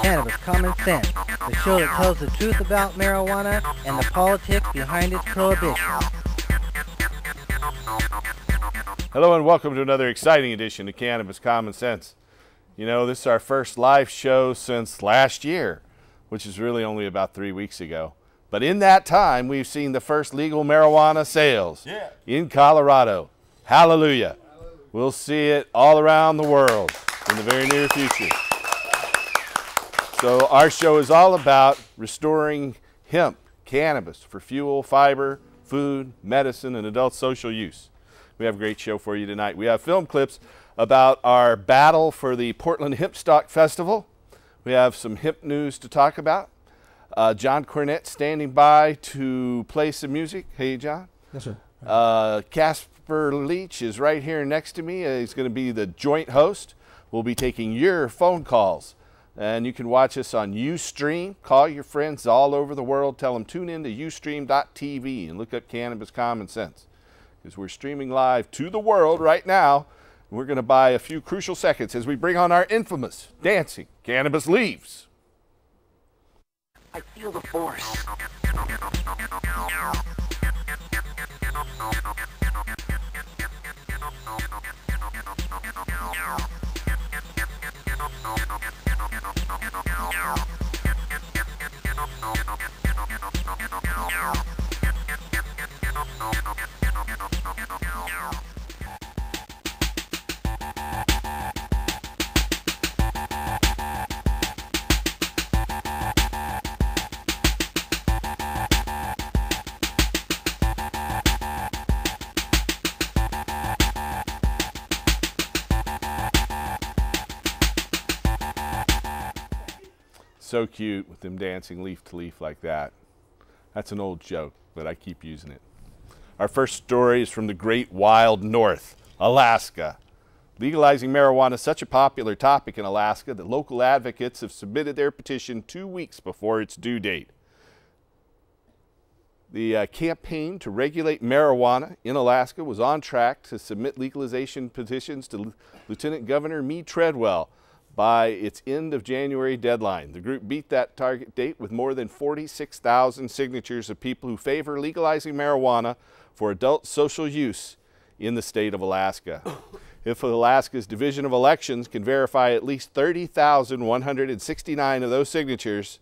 Cannabis Common Sense, the show that tells the truth about marijuana and the politics behind its prohibition. Hello and welcome to another exciting edition of Cannabis Common Sense. You know, this is our first live show since last year, which is really only about 3 weeks ago. But in that time, we've seen the first legal marijuana sales in Colorado. Hallelujah. We'll see it all around the world in the very near future. So our show is all about restoring hemp, cannabis for fuel, fiber, food, medicine, and adult social use. We have a great show for you tonight. We have film clips about our battle for the Portland Hemp Stock Festival. We have some hemp news to talk about. John Cornett standing by to play some music. Hey, John. Yes, sir. Casper Leach is right here next to me. He's going to be the joint host. We'll be taking your phone calls. And you can watch us on Ustream. Call your friends all over the world. Tell them tune in to ustream.tv and look up Cannabis Common Sense. Because we're streaming live to the world right now. We're going to buy a few crucial seconds as we bring on our infamous dancing cannabis leaves. I feel the force. So cute with them dancing leaf to leaf like that. That's an old joke, but I keep using it. Our first story is from the great wild north, Alaska. Legalizing marijuana is such a popular topic in Alaska that local advocates have submitted their petition 2 weeks before its due date. The campaign to regulate marijuana in Alaska was on track to submit legalization petitions to Lieutenant Governor Mead Treadwell by its end of January deadline. The group beat that target date with more than 46,000 signatures of people who favor legalizing marijuana for adult social use in the state of Alaska. If Alaska's Division of Elections can verify at least 30,169 of those signatures,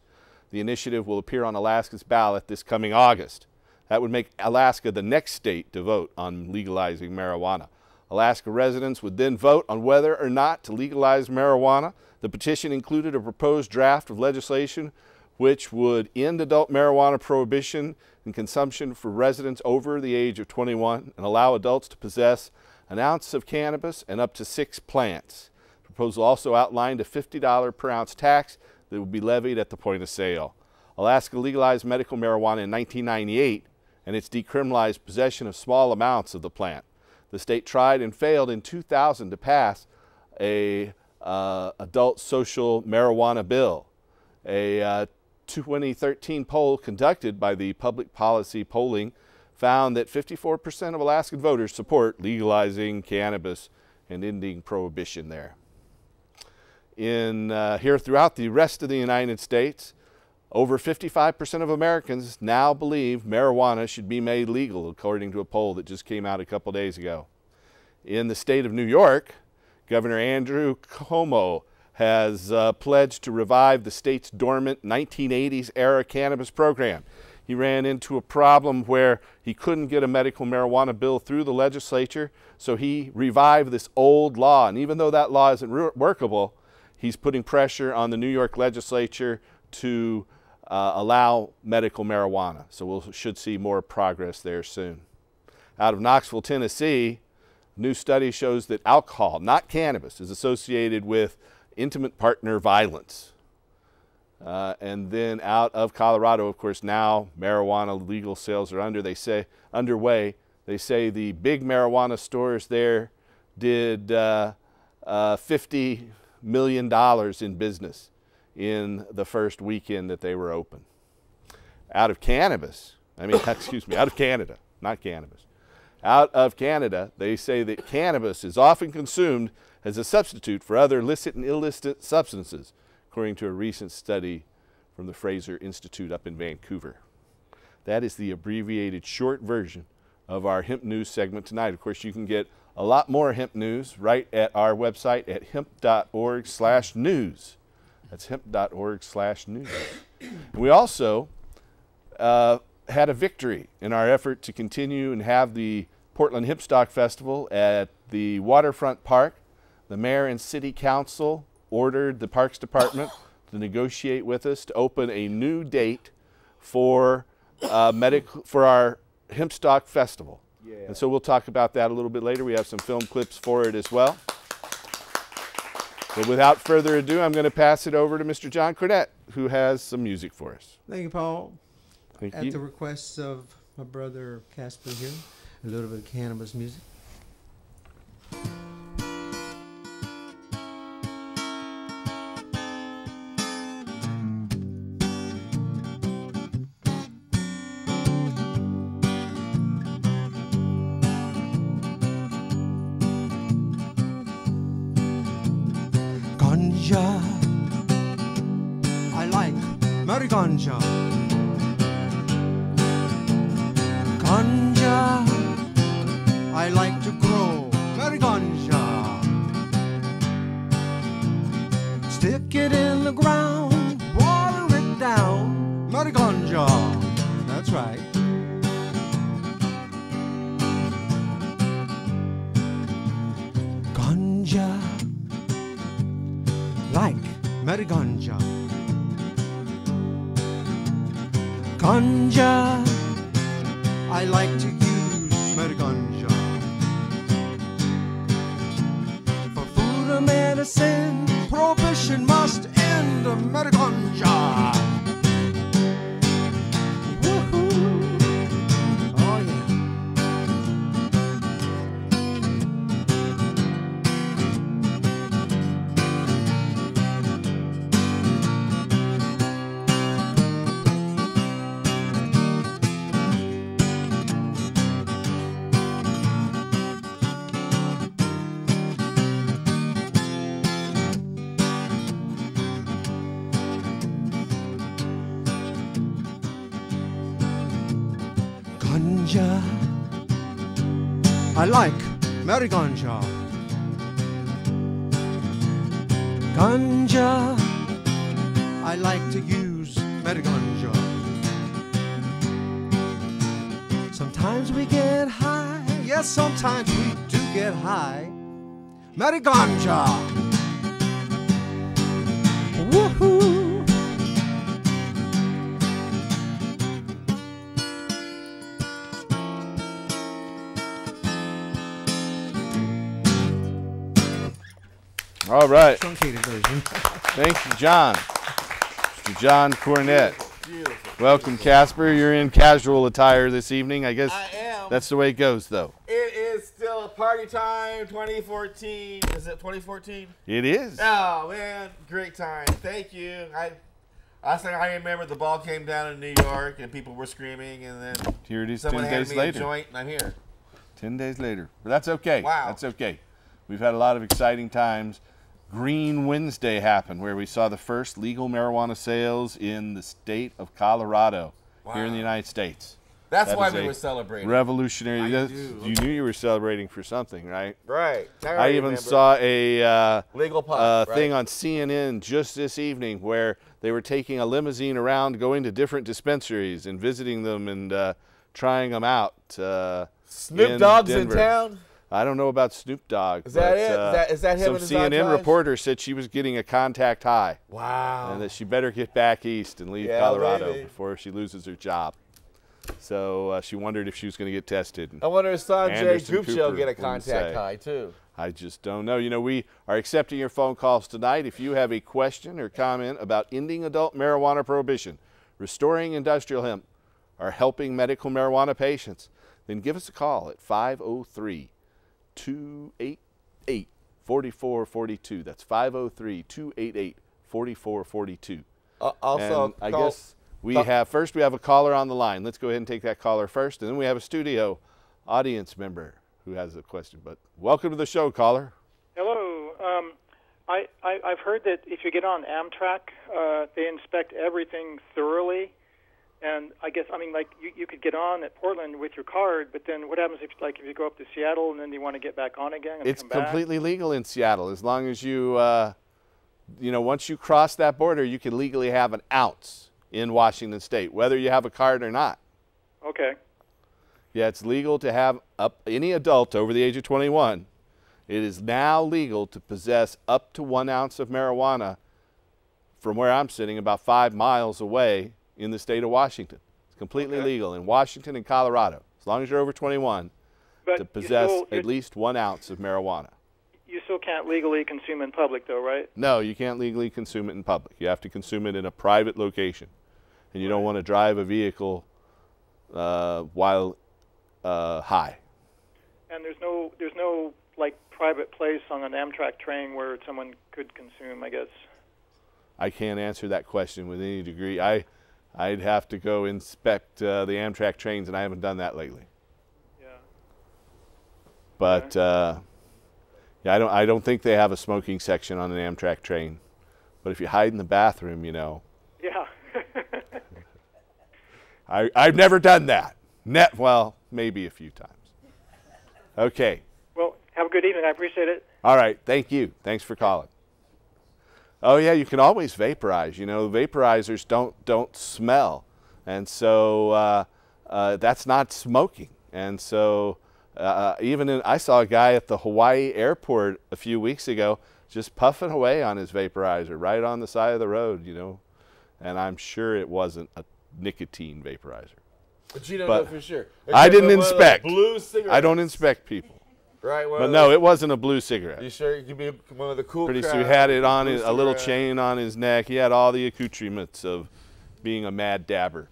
the initiative will appear on Alaska's ballot this coming August. That would make Alaska the next state to vote on legalizing marijuana. Alaska residents would then vote on whether or not to legalize marijuana. The petition included a proposed draft of legislation which would end adult marijuana prohibition and consumption for residents over the age of 21 and allow adults to possess an ounce of cannabis and up to 6 plants. The proposal also outlined a $50 per ounce tax that would be levied at the point of sale. Alaska legalized medical marijuana in 1998, and it's decriminalized possession of small amounts of the plant. The state tried and failed in 2000 to pass a adult social marijuana bill. A 2013 poll conducted by the Public Policy Polling found that 54% of Alaskan voters support legalizing cannabis and ending prohibition there. Here throughout the rest of the United States, over 55% of Americans now believe marijuana should be made legal, according to a poll that just came out a couple days ago. In the state of New York, Governor Andrew Cuomo has pledged to revive the state's dormant 1980s-era cannabis program. He ran into a problem where he couldn't get a medical marijuana bill through the legislature, so he revived this old law. And even though that law isn't workable, he's putting pressure on the New York legislature to allow medical marijuana. So we should see more progress there soon. Out of Knoxville, Tennessee, a new study shows that alcohol, not cannabis, is associated with intimate partner violence. And then out of Colorado, of course, now marijuana legal sales are underway. They say the big marijuana stores there did $50 million in business in the first weekend that they were open. Out of cannabis, out of Canada, not cannabis. Out of Canada, they say that cannabis is often consumed as a substitute for other licit and illicit substances. according to a recent study from the Fraser Institute up in Vancouver. That is the abbreviated short version of our hemp news segment tonight. Of course, you can get a lot more hemp news right at our website at hemp.org/news. That's hemp.org/news. We also had a victory in our effort to continue and have the Portland Hempstock Festival at the Waterfront Park. The mayor and city council ordered the Parks Department to negotiate with us to open a new date for our Hempstock Festival. Yeah. And so we'll talk about that a little bit later. We have some film clips for it as well. But without further ado, I'm going to pass it over to Mr. John Cornett, who has some music for us. Thank you, Paul. Thank you. At the request of my brother Casper here, a little bit of cannabis music. Ganja, I like Mariganja. Ganja, I like to grow Mariganja. Stick it in the ground, water it down, Mariganja. That's right. Ganja, like Mariganja. Ganja, I like to use Mariganja for food or medicine. Prohibition must end. Mariganja. Woohoo! Oh yeah. Ganja, I like Mariganja. Ganja, I like to use Mariganja. Sometimes we get high, yes, sometimes we do get high. Mariganja. Woohoo! All right. Truncated version. Thank you, John. Mr. John Cornett. Beautiful. Welcome, Casper. You're in casual attire this evening. I guess I am. that's the way it goes, though. It is still party time, 2014. Is it 2014? It is. Oh, man. Great time. Thank you. I remember the ball came down in New York and people were screaming, and then Here it is 10 days me later. a joint, and I'm here. 10 days later. But that's okay. Wow. That's okay. We've had a lot of exciting times. Green Wednesday happened, where we saw the first legal marijuana sales in the state of Colorado, here in the United States. That's That why is we a were celebrating. Revolutionary. I do. You knew you were celebrating for something, right? Right. I even saw a legal pot, thing on CNN just this evening where they were taking a limousine around, going to different dispensaries and visiting them and trying them out. Snoop Dogg's in town? I don't know about Snoop Dogg. Is that it? Is that him Some and his CNN entourage? reporter said she was getting a contact high. Wow. And that she better get back east and leave Yeah, Colorado baby. before she loses her job. So she wondered if she was going to get tested. I wonder if Sanjay Anderson Gupta will Cooper get a wouldn't contact say. high, too. I just don't know. You know, we are accepting your phone calls tonight. If you have a question or comment about ending adult marijuana prohibition, restoring industrial hemp, or helping medical marijuana patients, then give us a call at 503-288-4442. That's 503-288-4442. Also, And I guess we have a caller on the line. Let's go ahead and take that caller first, and then we have a studio audience member who has a question. But welcome to the show, caller. Hello. I've heard that if you get on Amtrak, they inspect everything thoroughly. And I guess, like you could get on at Portland with your card, but then what happens if you go up to Seattle and then you want to get back on again and It's come back? completely legal in Seattle as long as you, once you cross that border, you can legally have an ounce in Washington State, whether you have a card or not. Okay. Yeah, it's legal to have any adult over the age of 21. It is now legal to possess up to 1 ounce of marijuana from where I'm sitting, about 5 miles away in the state of Washington. It's completely legal in Washington and Colorado, as long as you're over 21, to possess at least 1 ounce of marijuana. You still can't legally consume in public, though, right? No, you can't legally consume it in public. You have to consume it in a private location. And you don't want to drive a vehicle while high. And there's no like private place on an Amtrak train where someone could consume, I guess. I can't answer that question with any degree. I'd have to go inspect the Amtrak trains, and I haven't done that lately. Yeah. But yeah, I don't think they have a smoking section on an Amtrak train. But if you hide in the bathroom, Yeah. I've never done that. Well, maybe a few times. Okay. Well, have a good evening. I appreciate it. All right. Thank you. Thanks for calling. Oh yeah, you can always vaporize. Vaporizers don't smell, and so that's not smoking. And so I saw a guy at the Hawaii airport a few weeks ago just puffing away on his vaporizer right on the side of the road. And I'm sure it wasn't a nicotine vaporizer. But you don't know for sure. I didn't inspect. Blue cigarettes. I don't inspect people. Right. But no, it wasn't a blue cigarette. You sure you could be one of the cool Pretty crowd? soon, he had it on a little chain on his neck. He had all the accoutrements of being a mad dabber.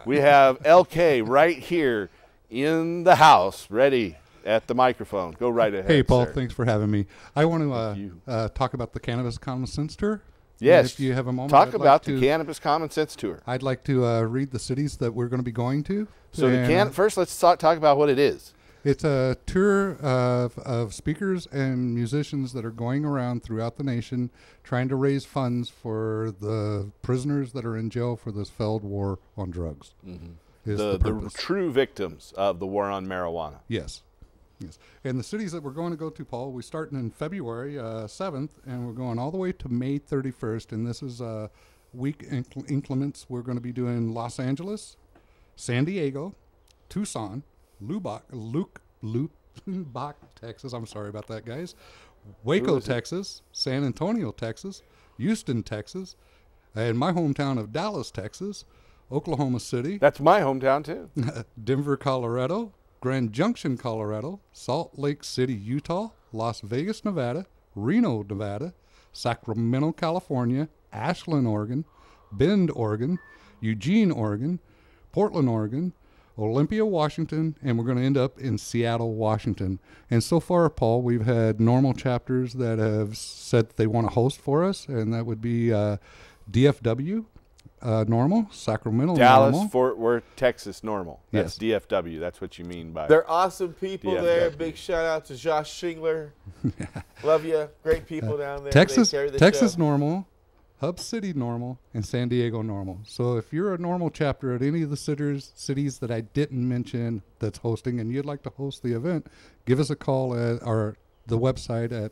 We have LK right here in the house, ready at the microphone. Go right ahead. Hey, Paul. Sir. Thanks for having me. I want to talk about the Cannabis Common Sense Tour. Yes. If you have a moment, talk about the Cannabis Common Sense Tour. I'd like to read the cities that we're going to be going to. So first, let's talk about what it is. It's a tour of speakers and musicians that are going around throughout the nation trying to raise funds for the prisoners that are in jail for this failed war on drugs. Mm-hmm. The true victims of the war on marijuana. Yes. Yes. And the cities that we're going to go to, Paul, we're starting in February 7th, and we're going all the way to May 31st. And this is week increments. We're going to be doing Los Angeles, San Diego, Tucson, Lubbock, Texas. I'm sorry about that, guys. Waco, Texas, San Antonio, Texas, Houston, Texas, and my hometown of Dallas, Texas, Oklahoma City. That's my hometown, too. Denver, Colorado, Grand Junction, Colorado, Salt Lake City, Utah, Las Vegas, Nevada, Reno, Nevada, Sacramento, California, Ashland, Oregon, Bend, Oregon, Eugene, Oregon, Portland, Oregon, Olympia, Washington, and we're going to end up in Seattle, Washington. And so far, Paul, we've had normal chapters that have said they want to host for us, and that would be DFW, normal, Sacramento, Dallas, normal. Fort Worth, Texas, normal. That's Yes. DFW. That's what you mean by They're awesome people DFW. there. Big shout out to Josh Shingler. Love you. Great people down there. Texas, They carry the Texas show. normal, Hub City normal, and San Diego normal. So if you're a normal chapter at any of the cities that I didn't mention that's hosting, and you'd like to host the event, give us a call at the website at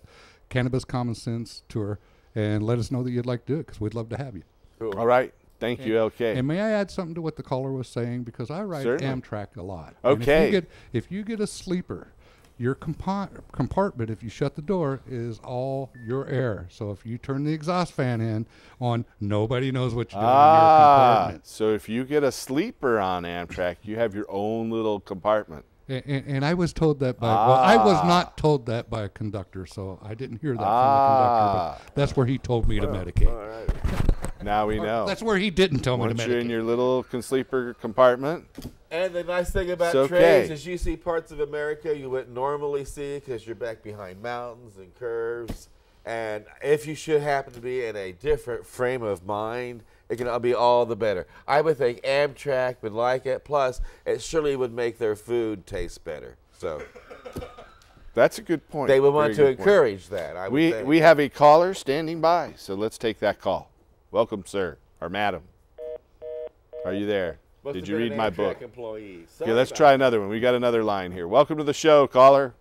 Cannabis Common Sense Tour, and let us know that you'd like to do it, because we'd love to have you. Cool. All right. Thank you, LK. And may I add something to what the caller was saying? Because I ride Certainly. Amtrak a lot. Okay. And if you get a sleeper, your compartment, if you shut the door, is all your air. So if you turn the exhaust fan on, nobody knows what you're doing in your compartment. So if you get a sleeper on Amtrak, you have your own little compartment. And I was told that by, well, I was not told that by a conductor, so I didn't hear that from the conductor, but that's where he told me to medicate. All right. Now we know. That's where he didn't tell me to Once medicate. you're in your little sleeper compartment. And the nice thing about It's trains okay. is you see parts of America you wouldn't normally see because you're back behind mountains and curves. And if you should happen to be in a different frame of mind, it can be all the better. I would think Amtrak would like it. Plus, it surely would make their food taste better. So, That's a good point. They would want to Very good point. encourage that. I would think. We have a caller standing by, so let's take that call. Welcome, sir, or madam. Are you there? Must Did have you been read an my Amtrak book? employee. Okay, Sorry let's about try that. another one. We got another line here. Welcome to the show, caller.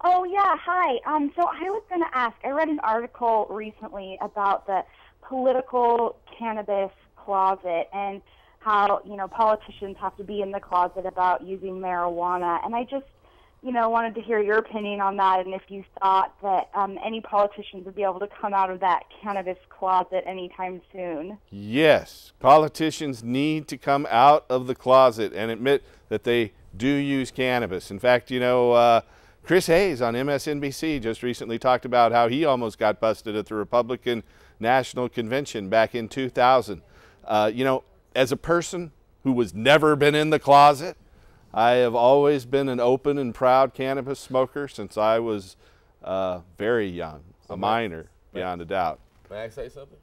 Oh, yeah, hi. So I was going to ask, I read an article recently about the political cannabis closet and how, politicians have to be in the closet about using marijuana. And I just, wanted to hear your opinion on that and if you thought that any politicians would be able to come out of that cannabis closet anytime soon. Yes, politicians need to come out of the closet and admit that they do use cannabis. In fact, Chris Hayes on MSNBC just recently talked about how he almost got busted at the Republican National Convention back in 2000. As a person who was never been in the closet, I have always been an open and proud cannabis smoker since I was very young, a minor, beyond a doubt. May I say something?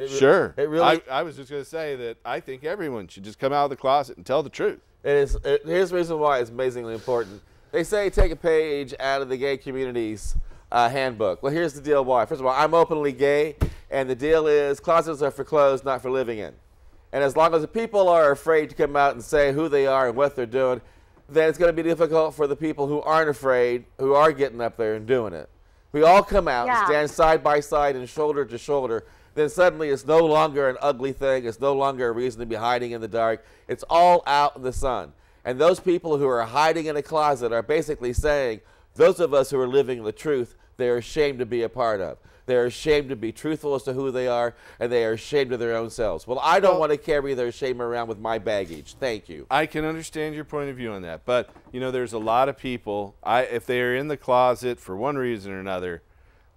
Sure. It really. I was just going to say that I think everyone should just come out of the closet and tell the truth. Here's the reason why it's amazingly important. They say take a page out of the gay community's handbook. Well, here's the deal why. First of all, I'm openly gay, and the deal is closets are for clothes, not for living in. And as long as the people are afraid to come out and say who they are and what they're doing, then it's going to be difficult for the people who aren't afraid, who are getting up there and doing it. We all come out and stand side by side and shoulder to shoulder. Then suddenly it's no longer an ugly thing. It's no longer a reason to be hiding in the dark. It's all out in the sun. And those people who are hiding in a closet are basically saying, those of us who are living the truth, they're ashamed to be a part of. They're ashamed to be truthful as to who they are, and they are ashamed of their own selves. Well, I don't want to carry their shame around with my baggage. Thank you. I can understand your point of view on that, but there's a lot of people. If they are in the closet for one reason or another,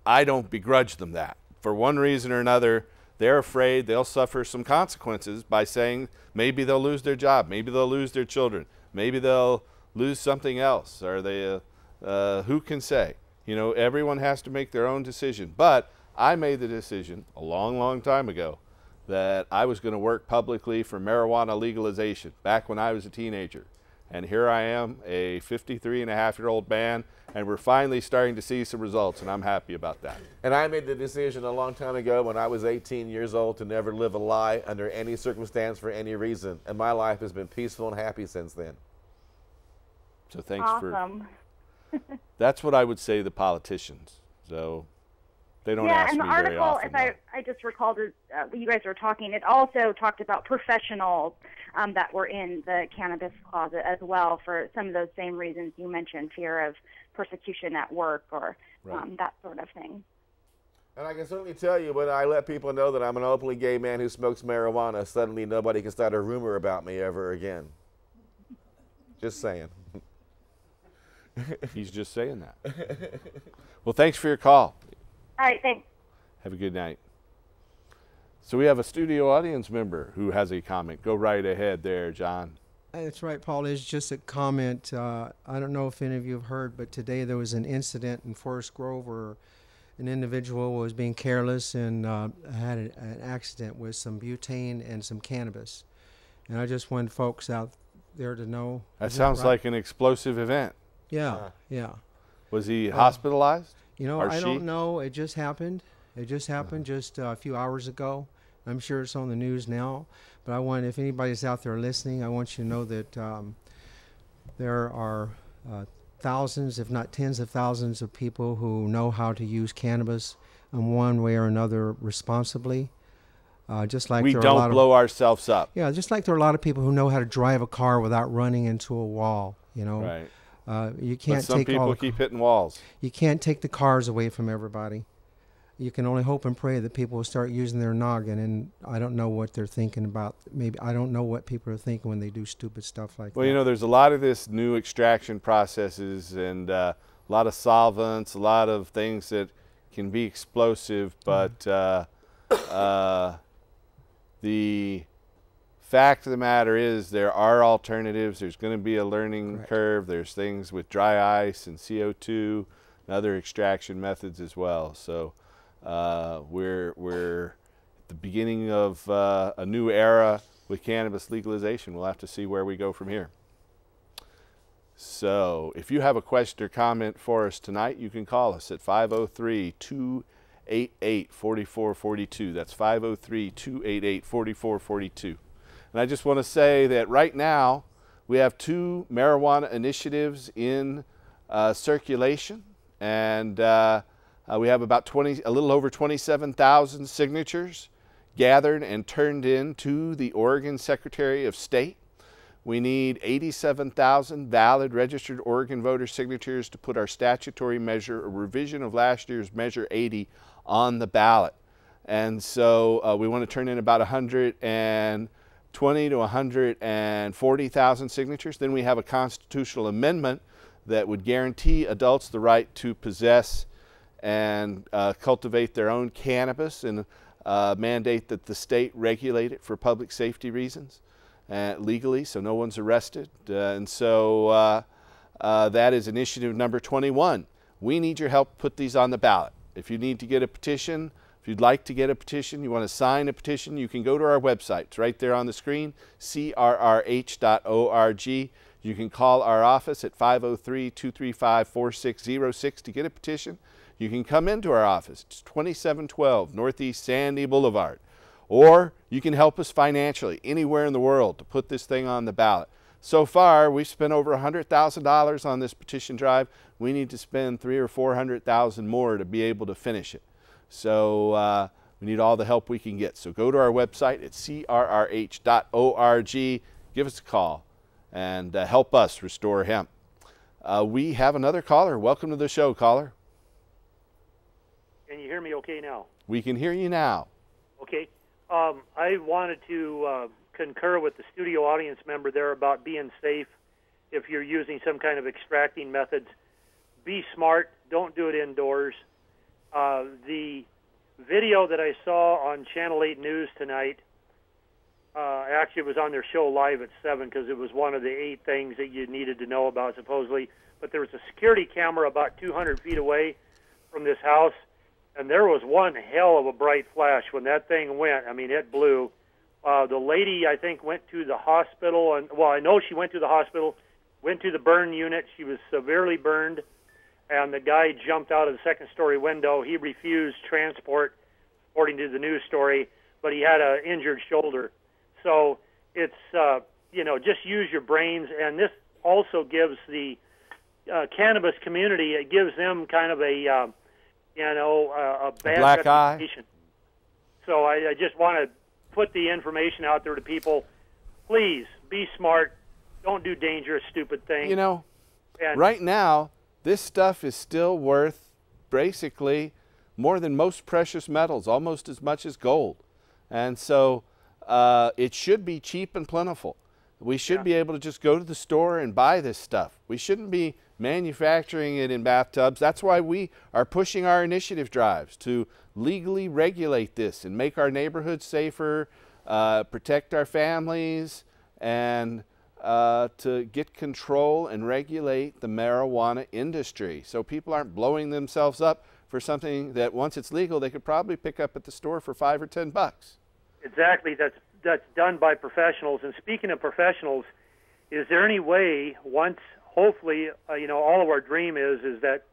I don't begrudge them that. For one reason or another, they're afraid they'll suffer some consequences by saying maybe they'll lose their job, maybe they'll lose their children, maybe they'll lose something else. Or they, who can say? Everyone has to make their own decision. But I made the decision a long, long time ago that I was going to work publicly for marijuana legalization back when I was a teenager. And here I am, a 53-and-a-half-year-old man, and we're finally starting to see some results, and I'm happy about that. And I made the decision a long time ago when I was 18 years old to never live a lie under any circumstance for any reason. And my life has been peaceful and happy since then. So thanks Awesome. That's what I would say to the politicians. So they don't ask me very often. Yeah, and the article, as I just recalled, you guys were talking, it also talked about professionals that were in the cannabis closet as well for some of those same reasons you mentioned, fear of persecution at work or that sort of thing. And I can certainly tell you when I let people know that I'm an openly gay man who smokes marijuana, suddenly nobody can start a rumor about me ever again. Just saying. He's just saying that. Well, thanks for your call. All right, thanks. Have a good night. So we have a studio audience member who has a comment. Go right ahead there, John. That's right, Paul. It's just a comment. I don't know if any of you have heard, but today there was an incident in Forest Grove where an individual was being careless and had an accident with some butane and some cannabis. And I just want folks out there to know. That sounds like an explosive event. Yeah, yeah. Was he hospitalized? I don't know. It just happened. It just happened just a few hours ago. I'm sure it's on the news now. But if anybody's out there listening, I want you to know that there are thousands, if not tens of thousands of people who know how to use cannabis in one way or another responsibly. Just like we there are a lot don't blow ourselves up. Yeah, just like there are a lot of people who know how to drive a car without running into a wall, Right. You can't but some take people keep hitting walls. You can't take the cars away from everybody. You can only hope and pray that people will start using their noggin, and I don't know what they're thinking about. Maybe I don't know what people are thinking when they do stupid stuff like that. Well, there's a lot of this new extraction processes and a lot of solvents, a lot of things that can be explosive, but the fact of the matter is there are alternatives. There's going to be a learning curve. There's things with dry ice and CO2 and other extraction methods as well. So we're at the beginning of a new era with cannabis legalization. We'll have to see where we go from here. So if you have a question or comment for us tonight, you can call us at 503-288-4442. That's 503-288-4442. And I just want to say that right now we have 2 marijuana initiatives in circulation, and we have about a little over 27,000 signatures gathered and turned in to the Oregon Secretary of State. We need 87,000 valid registered Oregon voter signatures to put our statutory measure, a revision of last year's Measure 80, on the ballot. And so we want to turn in about 120 to 140,000 signatures. Then we have a constitutional amendment that would guarantee adults the right to possess and cultivate their own cannabis, and mandate that the state regulate it for public safety reasons legally, so no one's arrested. And so that is initiative number 21. We need your help to put these on the ballot. If you need to get a petition, if you'd like to get a petition, you want to sign a petition, you can go to our website. It's right there on the screen, crrh.org. You can call our office at 503-235-4606 to get a petition. You can come into our office. It's 2712 Northeast Sandy Boulevard. Or you can help us financially anywhere in the world to put this thing on the ballot. So far, we've spent over $100,000 on this petition drive. We need to spend $300,000 or $400,000 more to be able to finish it. So we need all the help we can get. So go to our website at crrh.org. Give us a call and help us restore hemp. We have another caller. Welcome to the show, caller. Can you hear me okay now? We can hear you now. Okay. I wanted to concur with the studio audience member there about being safe if you're using some kind of extracting methods. Be smart. Don't do it indoors. The video that I saw on Channel 8 News tonight, actually it was on their show live at 7 because it was one of the 8 things that you needed to know about supposedly. But there was a security camera about 200 feet away from this house, and there was one hell of a bright flash when that thing went. I mean, it blew. The lady, I think, went to the hospital, and well, I know she went to the hospital, went to the burn unit. She was severely burned, and the guy jumped out of the second-story window. He refused transport, according to the news story, but he had an injured shoulder. So it's, you know, just use your brains, and this also gives the cannabis community, it gives them kind of a, a bad black reputation. Eye. So I just want to put the information out there to people. Please be smart. Don't do dangerous, stupid things. You know, and right now, this stuff is still worth basically more than most precious metals, almost as much as gold. And so it should be cheap and plentiful. We should be able to just go to the store and buy this stuff. We shouldn't be manufacturing it in bathtubs. That's why we are pushing our initiative drives to legally regulate this and make our neighborhoods safer, protect our families, and to get control and regulate the marijuana industry so people aren't blowing themselves up for something that once it's legal they could probably pick up at the store for $5 or $10. Exactly. That's done by professionals. And speaking of professionals, is there any way once, hopefully, all of our dream is that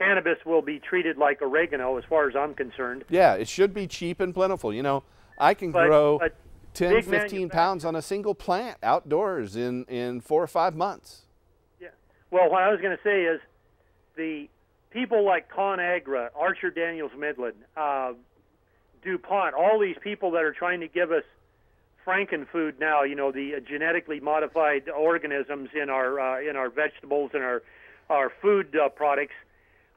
cannabis will be treated like oregano as far as I'm concerned. Yeah, it should be cheap and plentiful. You know, I can grow 10, 15 pounds on a single plant outdoors in 4 or 5 months. Yeah. Well, what I was going to say is the people like ConAgra, Archer Daniels Midland, DuPont, all these people that are trying to give us Frankenfood now, the genetically modified organisms in our vegetables and our food products.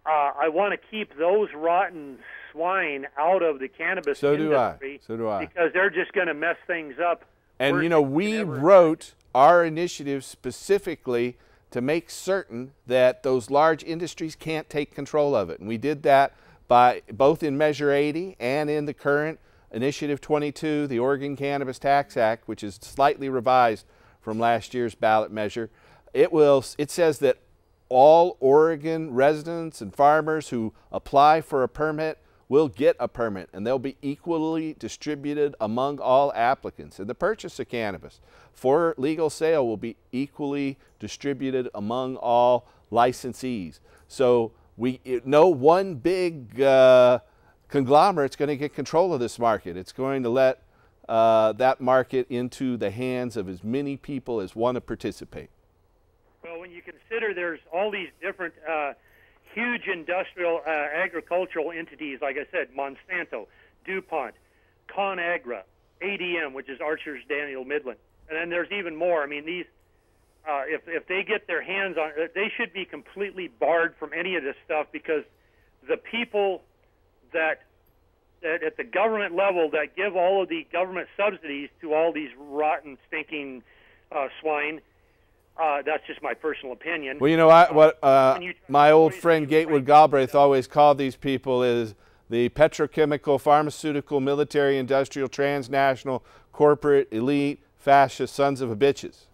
I want to keep those rotten swine out of the cannabis industry. So do I. Because they're just going to mess things up. And we wrote our initiative specifically to make certain that those large industries can't take control of it. And we did that by both in Measure 80 and in the current Initiative 22, the Oregon Cannabis Tax Act, which is slightly revised from last year's ballot measure. It says that all Oregon residents and farmers who apply for a permit will get a permit, and they'll be equally distributed among all applicants. And the purchase of cannabis for legal sale will be equally distributed among all licensees. So no one big conglomerate's going to get control of this market. It's going to let that market into the hands of as many people as want to participate. Well, when you consider there's all these different huge industrial agricultural entities, like I said, Monsanto, DuPont, ConAgra, ADM, which is Archer's Daniel Midland, and then there's even more. I mean, these, if they get their hands on it, they should be completely barred from any of this stuff, because the people that at the government level that give all of the government subsidies to all these rotten, stinking swine. That's just my personal opinion. Well, you know what my old friend Gatewood Galbraith always called these people is the petrochemical, pharmaceutical, military, industrial, transnational, corporate, elite, fascist sons of a bitches.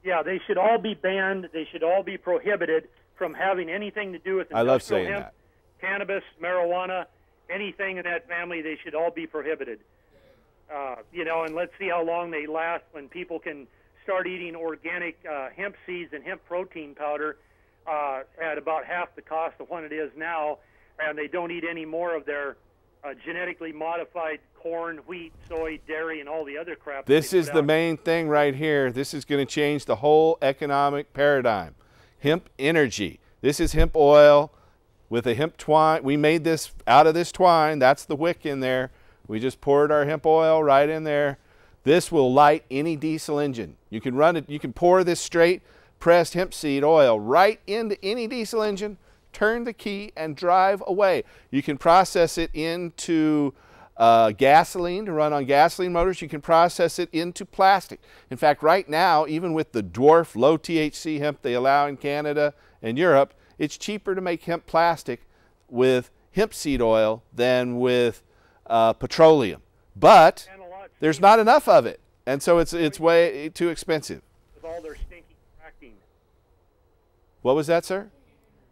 Yeah, they should all be banned. They should all be prohibited from having anything to do with industrial I love saying hemp, that. Cannabis, marijuana, anything in that family. They should all be prohibited. You know, and let's see how long they last when people can start eating organic hemp seeds and hemp protein powder at about half the cost of what it is now, and they don't eat any more of their genetically modified corn, wheat, soy, dairy, and all the other crap. This is the main thing right here. This is going to change the whole economic paradigm. Hemp energy. This is hemp oil with a hemp twine. We made this out of this twine. That's the wick in there. We just poured our hemp oil right in there. This will light any diesel engine. You can run it, you can pour this straight pressed hemp seed oil right into any diesel engine, turn the key, and drive away. You can process it into gasoline to run on gasoline motors. You can process it into plastic. In fact, right now, even with the dwarf low THC hemp they allow in Canada and Europe, it's cheaper to make hemp plastic with hemp seed oil than with petroleum. But there's not enough of it, and so it's way too expensive. With all their stinky fracking. What was that, sir?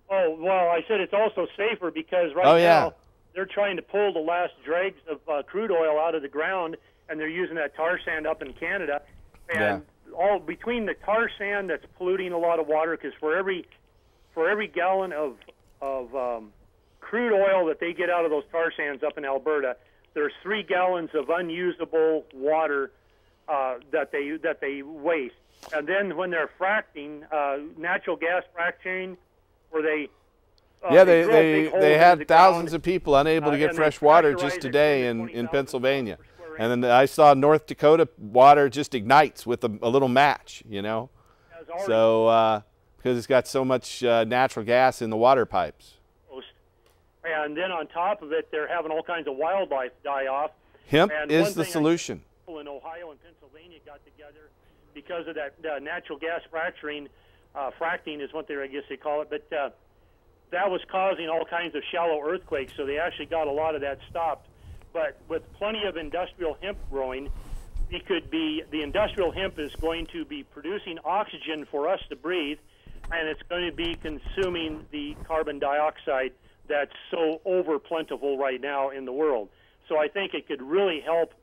Oh, well, I said it's also safer because right now they're trying to pull the last dregs of crude oil out of the ground, and they're using that tar sand up in Canada. And all between the tar sand that's polluting a lot of water, because for every gallon of crude oil that they get out of those tar sands up in Alberta, there's 3 gallons of unusable water that they waste. And then when they're fracking, natural gas fracturing, where they they had thousands of people unable to get fresh water just today in Pennsylvania. And then I saw North Dakota water just ignites with a little match, you know. So because it's got so much natural gas in the water pipes. And then on top of it, they're having all kinds of wildlife die off. Hemp is the solution. People in Ohio and Pennsylvania got together because of that natural gas fracturing. Fracking is what I guess they call it. But that was causing all kinds of shallow earthquakes, so they actually got a lot of that stopped. But with plenty of industrial hemp growing, the industrial hemp is going to be producing oxygen for us to breathe, and it's going to be consuming the carbon dioxide that's so over plentiful right now in the world. So I think it could really help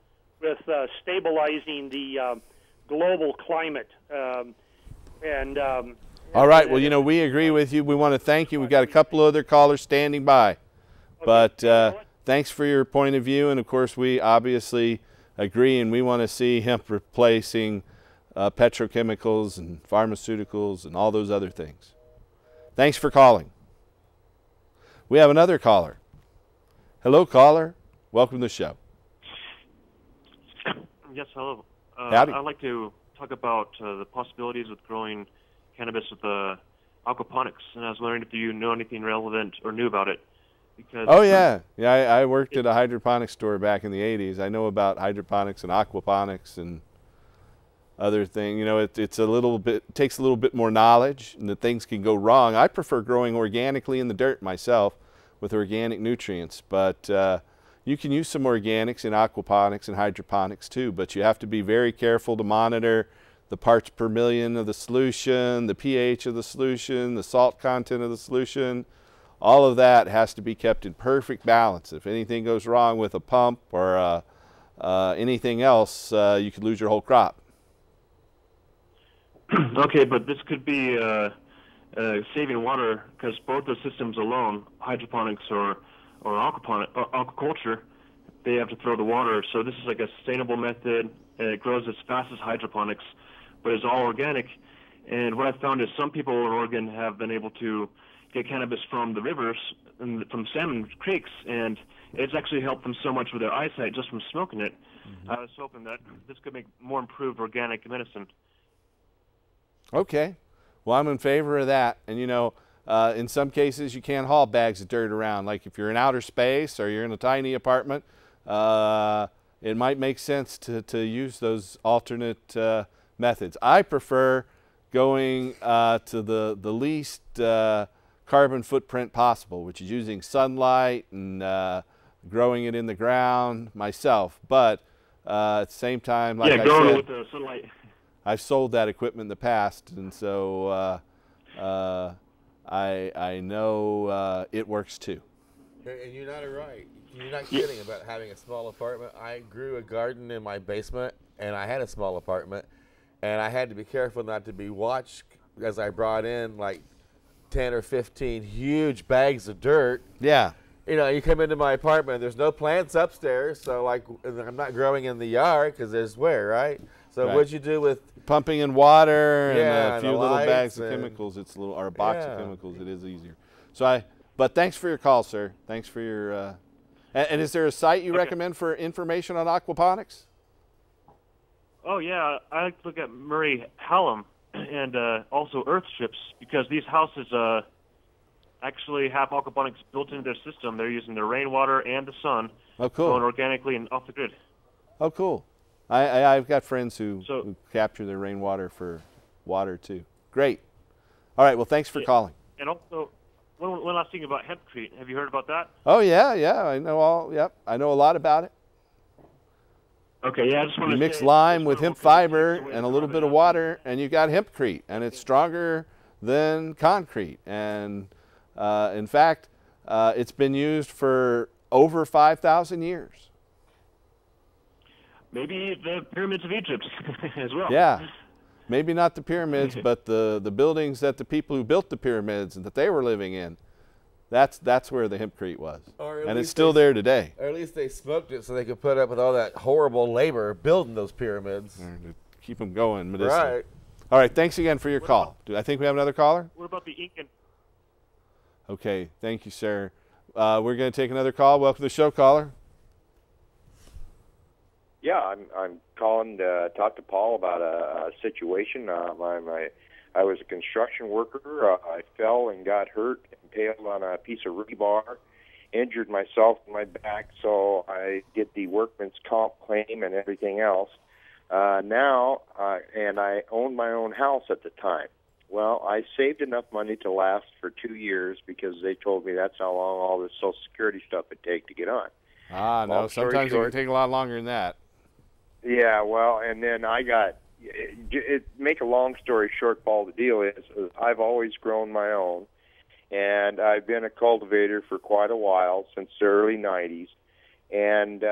with stabilizing the global climate. All right. Well, you know, we agree with you. We want to thank you. We've got a couple of other callers standing by. But thanks for your point of view. And, of course, we obviously agree, and we want to see hemp replacing petrochemicals and pharmaceuticals and all those other things. Thanks for calling. We have another caller. Hello, caller. Welcome to the show. Yes, hello. Howdy. I'd like to talk about the possibilities with growing cannabis with aquaponics, and I was wondering if you know anything relevant or new about it. Because I worked at a hydroponics store back in the 80s. I know about hydroponics and aquaponics and other thing. You know, it takes a little bit more knowledge, and that things can go wrong. I prefer growing organically in the dirt myself with organic nutrients, but you can use some organics in aquaponics and hydroponics too, but you have to be very careful to monitor the parts per million of the solution, the pH of the solution, the salt content of the solution, all of that has to be kept in perfect balance. If anything goes wrong with a pump or anything else, you could lose your whole crop. Okay, but this could be saving water, because both the systems alone, hydroponics or aquaculture, they have to throw the water. So this is like a sustainable method, and it grows as fast as hydroponics, but it's all organic. And what I've found is some people in Oregon have been able to get cannabis from the rivers and from salmon creeks, and it's actually helped them so much with their eyesight just from smoking it. I was hoping that this could make more improved organic medicine. Okay. Well, I'm in favor of that. And, you know, in some cases you can't haul bags of dirt around. Like if you're in outer space or you're in a tiny apartment, it might make sense to use those alternate methods. I prefer going to the least carbon footprint possible, which is using sunlight and growing it in the ground myself. But at the same time, like I said, with the sunlight. I've sold that equipment in the past, and so I know it works too. And you're not right. You're not kidding about having a small apartment. I grew a garden in my basement, and I had a small apartment, and I had to be careful not to be watched as I brought in like 10 or 15 huge bags of dirt. Yeah. You know, you come into my apartment, there's no plants upstairs, so like I'm not growing in the yard because there's where, right? So what'd you do with pumping in water and a few and little bags of and chemicals? It's a little, or a box of chemicals. It is easier. So but thanks for your call, sir. Thanks for your. And is there a site you recommend for information on aquaponics? Oh yeah, I like to look at Murray Hallam and also Earth Strips, because these houses actually have aquaponics built into their system. They're using the rainwater and the sun, growing organically and off the grid. Oh, cool. I've got friends who capture their rainwater for water too. Great. All right. Well, thanks for calling. And also, one last thing about hempcrete. Have you heard about that? Oh yeah. I know all. Yep, I know a lot about it. Okay. Yeah. I just want to mix lime with hemp fiber and a little bit of water, and you got hempcrete, and it's stronger than concrete. And in fact, it's been used for over 5,000 years. Maybe the pyramids of Egypt as well. Yeah, maybe not the pyramids, but the buildings that the people who built the pyramids and that they were living in, that's where the hempcrete was. And it's still there today. Or at least they smoked it so they could put up with all that horrible labor building those pyramids. To keep them going medicinally. Right. All right, thanks again for your call. I think we have another caller? What about the Incan? Okay, thank you, sir. We're going to take another call. Welcome to the show, caller. Yeah, I'm calling to talk to Paul about a situation. I was a construction worker. I fell and got hurt, impaled on a piece of rebar, injured myself in my back, so I did the workman's comp claim and everything else. And I owned my own house at the time. Well, I saved enough money to last for 2 years because they told me that's how long all this Social Security stuff would take to get on. No, sometimes it can take a lot longer than that. Yeah, well, and then I got, make a long story short, Paul, the deal is I've always grown my own, and I've been a cultivator for quite a while, since the early 90s. And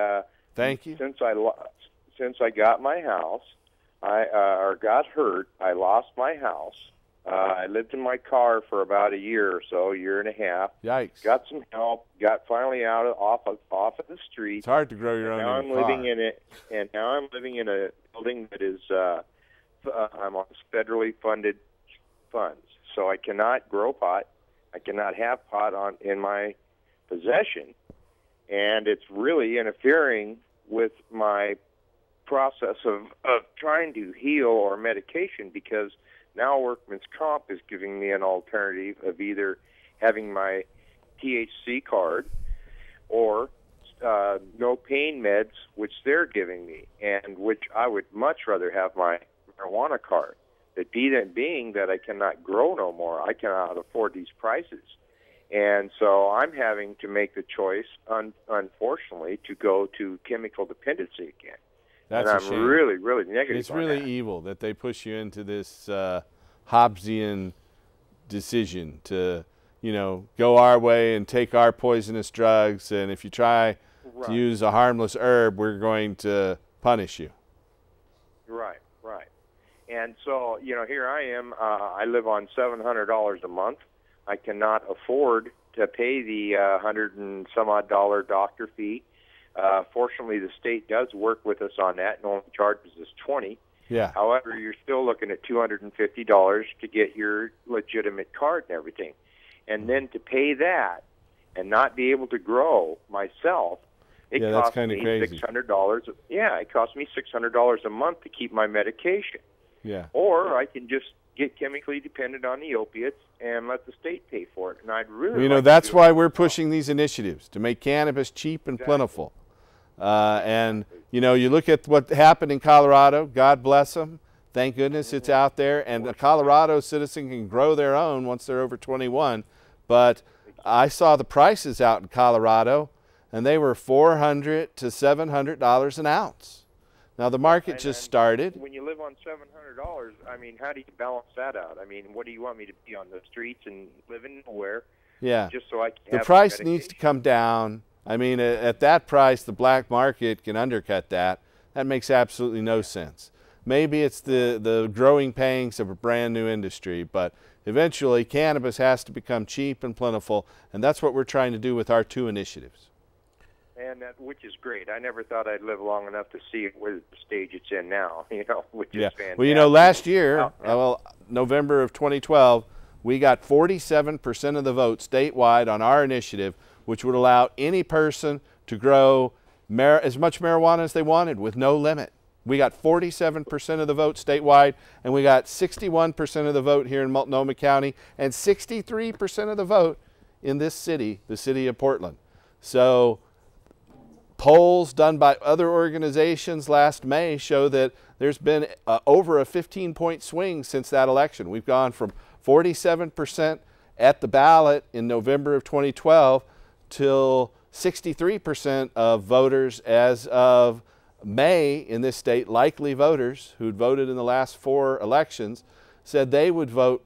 thank you. Since I got my house, or got hurt, I lost my house. I lived in my car for about a year or so, year and a half. Yikes! Got some help. Got finally off of the street. It's hard to grow your own. Now I'm living in it, and now I'm living in a building that is I'm on federally funded funds, so I cannot grow pot. I cannot have pot in my possession, and it's really interfering with my process of trying to heal or medication, because now workman's comp is giving me an alternative of either having my THC card or no pain meds, which they're giving me, and which I would much rather have my marijuana card. But being that I cannot grow no more, I cannot afford these prices. And so I'm having to make the choice, unfortunately, to go to chemical dependency again. That's and a I'm shame. really, really negative. It's really evil that they push you into this Hobbesian decision to, go our way and take our poisonous drugs, and if you try Right. to use a harmless herb, we're going to punish you. Right. And so, here I am. I live on $700 a month. I cannot afford to pay the $100 and some odd doctor fee. Fortunately, the state does work with us on that and only charges us $20. Yeah. However, you're still looking at $250 to get your legitimate card and everything. And then to pay that and not be able to grow myself, it Yeah, that's costs kinda me crazy. $600. Yeah, it costs me $600 a month to keep my medication. Yeah. Or I can just get chemically dependent on the opiates and let the state pay for it. And I'd really Well, like to that's do why it we're myself. pushing these initiatives to make cannabis cheap and plentiful. And, you look at what happened in Colorado. God bless them. Thank goodness it's out there. And a Colorado citizen can grow their own once they're over 21. But I saw the prices out in Colorado, and they were $400 to $700 an ounce. Now, the market just started. When you live on $700, I mean, how do you balance that out? I mean, what do you want me to be on the streets and living nowhere? Yeah. Just so I can The have price medication? needs to come down. I mean, at that price, the black market can undercut that. That makes absolutely no sense. Maybe it's the growing pangs of a brand new industry, but eventually cannabis has to become cheap and plentiful, and that's what we're trying to do with our two initiatives. And which is great. I never thought I'd live long enough to see where the stage it's in now, which is fantastic. Well, last year, November of 2012, we got 47% of the vote statewide on our initiative, which would allow any person to grow as much marijuana as they wanted with no limit. We got 47% of the vote statewide, and we got 61% of the vote here in Multnomah County, and 63% of the vote in this city, the city of Portland. So polls done by other organizations last May show that there's been over a 15-point swing since that election. We've gone from 47% at the ballot in November of 2012 till 63% of voters as of May in this state, likely voters who'd voted in the last 4 elections, said they would vote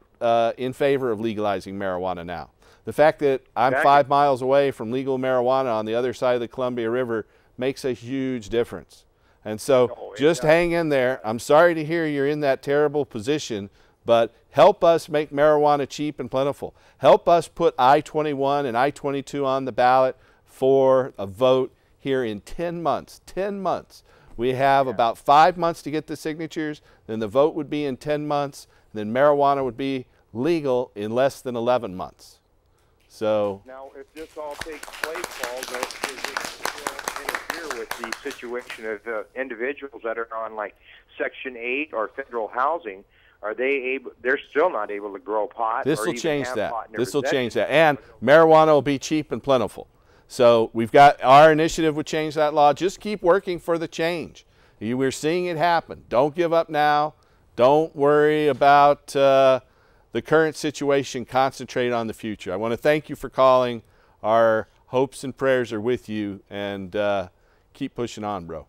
in favor of legalizing marijuana now. The fact that I'm 5 miles away from legal marijuana on the other side of the Columbia River makes a huge difference. And so just hang in there. I'm sorry to hear you're in that terrible position, but help us make marijuana cheap and plentiful. Help us put I-21 and I-22 on the ballot for a vote here in 10 months. 10 months. We have about 5 months to get the signatures, then the vote would be in 10 months, then marijuana would be legal in less than 11 months. So now, if this all takes place, Paul, does it interfere with the situation of individuals that are on like Section 8 or federal housing? Are they able? They're still not able to grow pot. this will even change have that. pot in their This will change possession. that. And marijuana will be cheap and plentiful. So we've got our initiative would change that law. Just keep working for the change. We're seeing it happen. Don't give up now. Don't worry about the current situation. Concentrate on the future. I want to thank you for calling. Our hopes and prayers are with you, and keep pushing on, bro.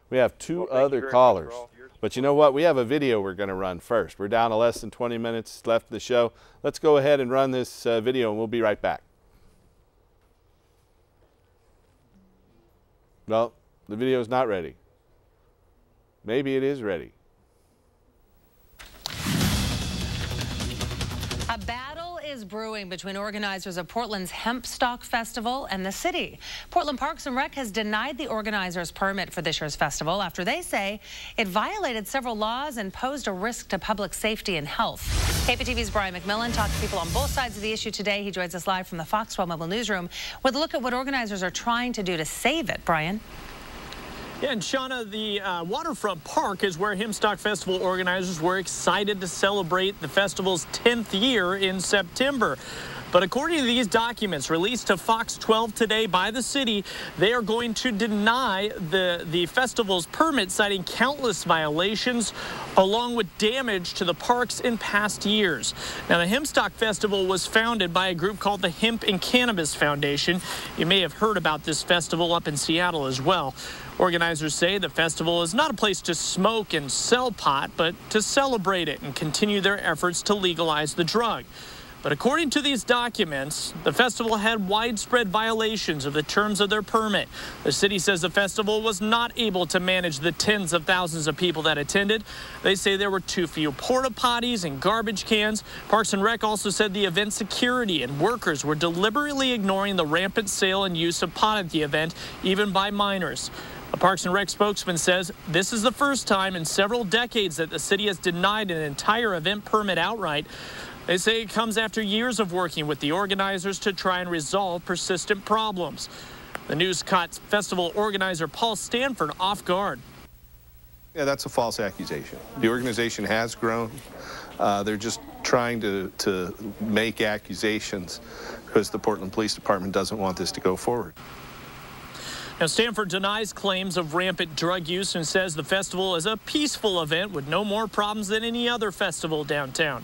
We have two other callers. But you know what? We have a video we're going to run first. We're down to less than 20 minutes left of the show. Let's go ahead and run this video, and we'll be right back. Well, the video's not ready. Maybe it is ready. A battle is brewing between organizers of Portland's Hemp Stock Festival and the city. Portland Parks and Rec has denied the organizers' permit for this year's festival after they say it violated several laws and posed a risk to public safety and health. KPTV's Brian McMillan talked to people on both sides of the issue today. He joins us live from the Fox 12 Mobile Newsroom with a look at what organizers are trying to do to save it. Brian? Yeah, and Shauna, the Waterfront Park is where Hempstock Festival organizers were excited to celebrate the festival's 10th year in September. But according to these documents released to Fox 12 today by the city, they are going to deny the festival's permit, citing countless violations along with damage to the parks in past years. Now, the Hempstock Festival was founded by a group called the Hemp and Cannabis Foundation. You may have heard about this festival up in Seattle as well. Organizers say the festival is not a place to smoke and sell pot, but to celebrate it and continue their efforts to legalize the drug. But according to these documents, the festival had widespread violations of the terms of their permit. The city says the festival was not able to manage the tens of thousands of people that attended. They say there were too few porta potties and garbage cans. Parks and Rec also said the event security and workers were deliberately ignoring the rampant sale and use of pot at the event, even by minors. A Parks and Rec spokesman says this is the first time in several decades that the city has denied an entire event permit outright. They say it comes after years of working with the organizers to try and resolve persistent problems. The news caught festival organizer Paul Stanford off guard. Yeah, that's a false accusation. The organization has grown. They're just trying to make accusations because the Portland Police Department doesn't want this to go forward. Now, Stanford denies claims of rampant drug use and says the festival is a peaceful event with no more problems than any other festival downtown.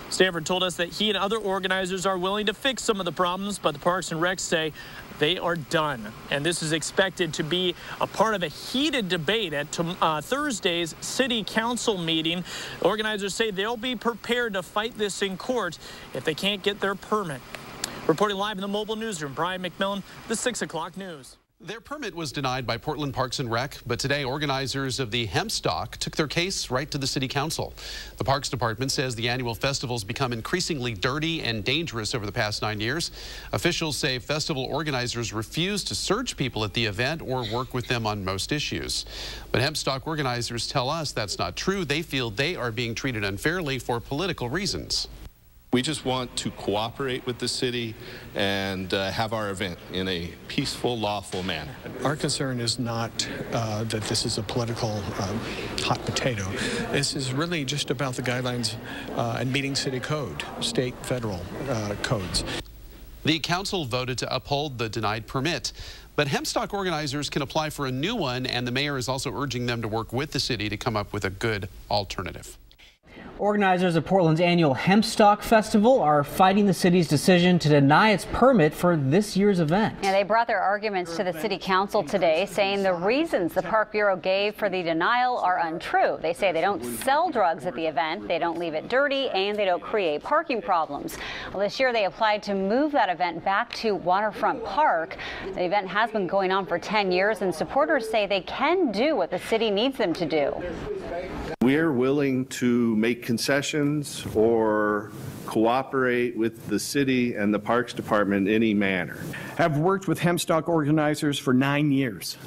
Stanford told us that he and other organizers are willing to fix some of the problems, but the Parks and Rec say they are done. And this is expected to be a part of a heated debate at Thursday's city council meeting. Organizers say they'll be prepared to fight this in court if they can't get their permit. Reporting live in the mobile newsroom, Brian McMillan, the 6 o'clock news. Their permit was denied by Portland Parks and Rec, but today organizers of the hemp stock took their case right to the city council. The Parks Department says the annual festival's become increasingly dirty and dangerous over the past 9 years. Officials say festival organizers refuse to search people at the event or work with them on most issues. But hemp stock organizers tell us that's not true. They feel they are being treated unfairly for political reasons. We just want to cooperate with the city and have our event in a peaceful, lawful manner. Our concern is not that this is a political hot potato. This is really just about the guidelines and meeting city code, state, federal codes. The council voted to uphold the denied permit, but hemp stock organizers can apply for a new one, and the mayor is also urging them to work with the city to come up with a good alternative. Organizers of Portland's annual Hempstock Festival are fighting the city's decision to deny its permit for this year's event. Yeah, they brought their arguments to the city council today, saying the reasons the Park Bureau gave for the denial are untrue. They say they don't sell drugs at the event, they don't leave it dirty, and they don't create parking problems. Well, this year they applied to move that event back to Waterfront Park. The event has been going on for 10 years, and supporters say they can do what the city needs them to do. We're willing to make concessions or cooperate with the city and the Parks Department in any manner. I've worked with hempstock organizers for 9 years.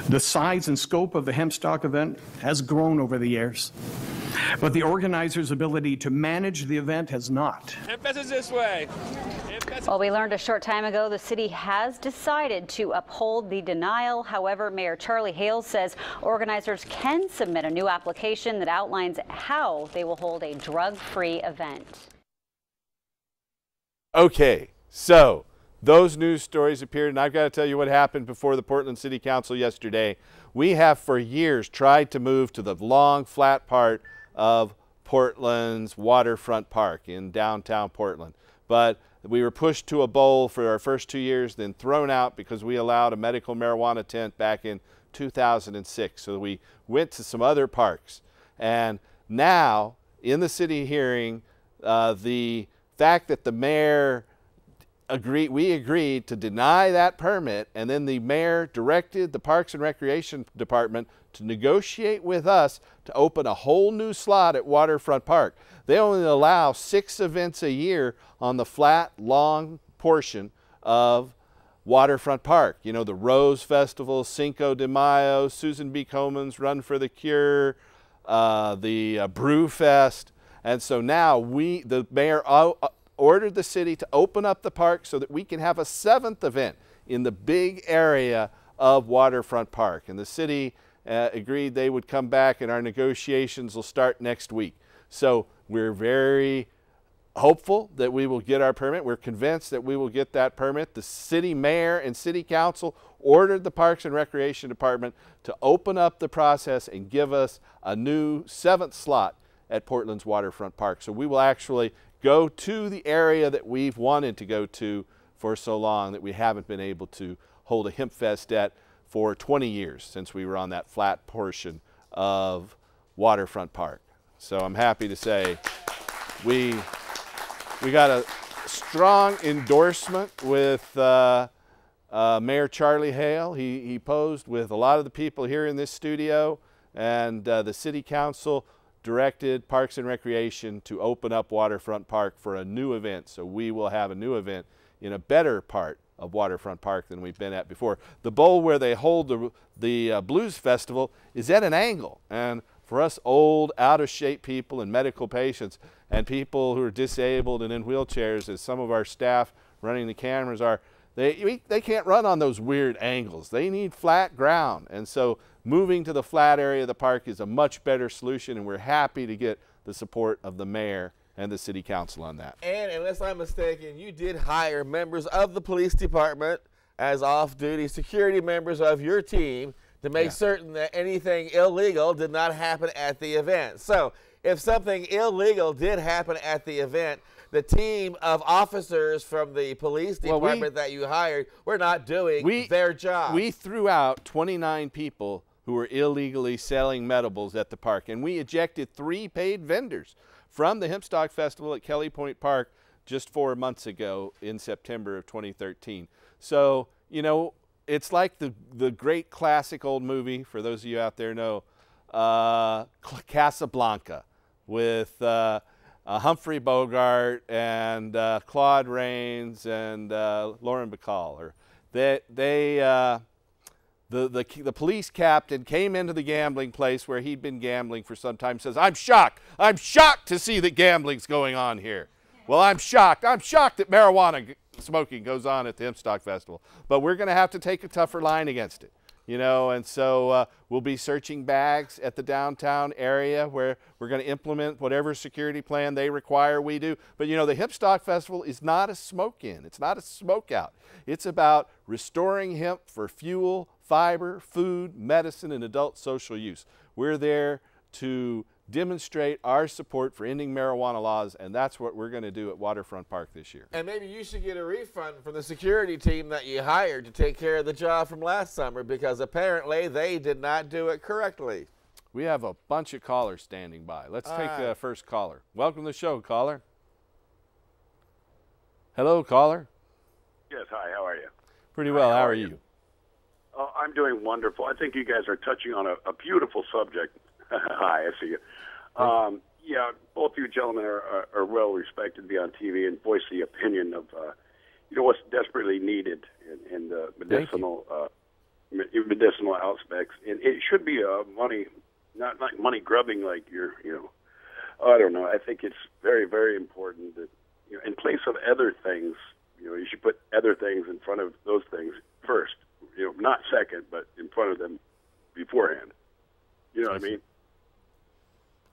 The size and scope of the hempstock event has grown over the years, but the organizers' ability to manage the event has not. Hempfest is this way. Well, we learned a short time ago the city has decided to uphold the denial. However, Mayor Charlie Hales says organizers can submit a new application that outlines how they will hold a drug-free event. Okay, so those news stories appeared, and I've got to tell you what happened before the Portland City Council yesterday. We have for years tried to move to the long, flat part of Portland's Waterfront Park in downtown Portland. But we were pushed to a bowl for our first 2 years, then thrown out because we allowed a medical marijuana tent back in 2006. So we went to some other parks. And now, in the city hearing, the fact that the mayor we agreed to deny that permit, and then the mayor directed the Parks and Recreation Department to negotiate with us to open a whole new slot at Waterfront Park. They only allow 6 events a year on the flat, long portion of Waterfront Park. You know, the Rose Festival, Cinco de Mayo, Susan B. Komen's Run for the Cure, the Brew Fest. And so now the mayor ordered the city to open up the park so that we can have a 7th event in the big area of Waterfront Park. And the city agreed they would come back, and our negotiations will start next week. So we're very hopeful that we will get our permit. We're convinced that we will get that permit. The city mayor and city council ordered the Parks and Recreation Department to open up the process and give us a new 7th slot at Portland's Waterfront Park. So we will actually go to the area that we've wanted to go to for so long, that we haven't been able to hold a hemp fest at for 20 years since we were on that flat portion of Waterfront Park. So I'm happy to say we We got a strong endorsement with Mayor Charlie Hale. He posed with a lot of the people here in this studio, and the City Council directed Parks and Recreation to open up Waterfront Park for a new event. So we will have a new event in a better part of Waterfront Park than we've been at before. The bowl where they hold the Blues Festival is at an angle, and for us old, out-of-shape people and medical patients and people who are disabled and in wheelchairs, as some of our staff running the cameras are, they can't run on those weird angles. They need flat ground, and so moving to the flat area of the park is a much better solution, and we're happy to get the support of the mayor and the City Council on that. And unless I'm mistaken, you did hire members of the police department as off-duty security members of your team to make certain that anything illegal did not happen at the event. So if something illegal did happen at the event, the team of officers from the police department that you hired were not doing their job. We threw out 29 people who were illegally selling medibles at the park, and we ejected 3 paid vendors from the Hempstock Festival at Kelly Point Park just 4 months ago in September of 2013. So, you know, it's like the great classic old movie, for those of you out there know, Casablanca, with Humphrey Bogart and Claude Rains and Lauren Bacall. The police captain came into the gambling place where he'd been gambling for some time, says, I'm shocked to see that gambling's going on here. Well, I'm shocked that marijuana smoking goes on at the Hempstock Festival, but we're going to have to take a tougher line against it, you know, and so we'll be searching bags at the downtown area where we're going to implement whatever security plan they require we do. But, you know, the Hempstock Festival is not a smoke-in. It's not a smoke-out. It's about restoring hemp for fuel, fiber, food, medicine, and adult social use. We're there to demonstrate our support for ending marijuana laws, and that's what we're going to do at Waterfront Park this year. And maybe you should get a refund from the security team that you hired to take care of the job from last summer, because apparently they did not do it correctly. We have a bunch of callers standing by. Let's take the first caller. Welcome to the show, caller. Hello, caller. Yes, hi, how are you? Pretty well, how are you? Oh, I'm doing wonderful. I think you guys are touching on a beautiful subject. Hi, I see you. Yeah, both you gentlemen are well respected to be on TV and voice the opinion of, you know, what's desperately needed in the medicinal aspects. And it should be money, not like money grubbing like you're, you know, I don't know. I think it's very, very important that, you know, in place of other things, you know, you should put other things in front of those things first. You know, not second, but in front of them beforehand. You know what I mean?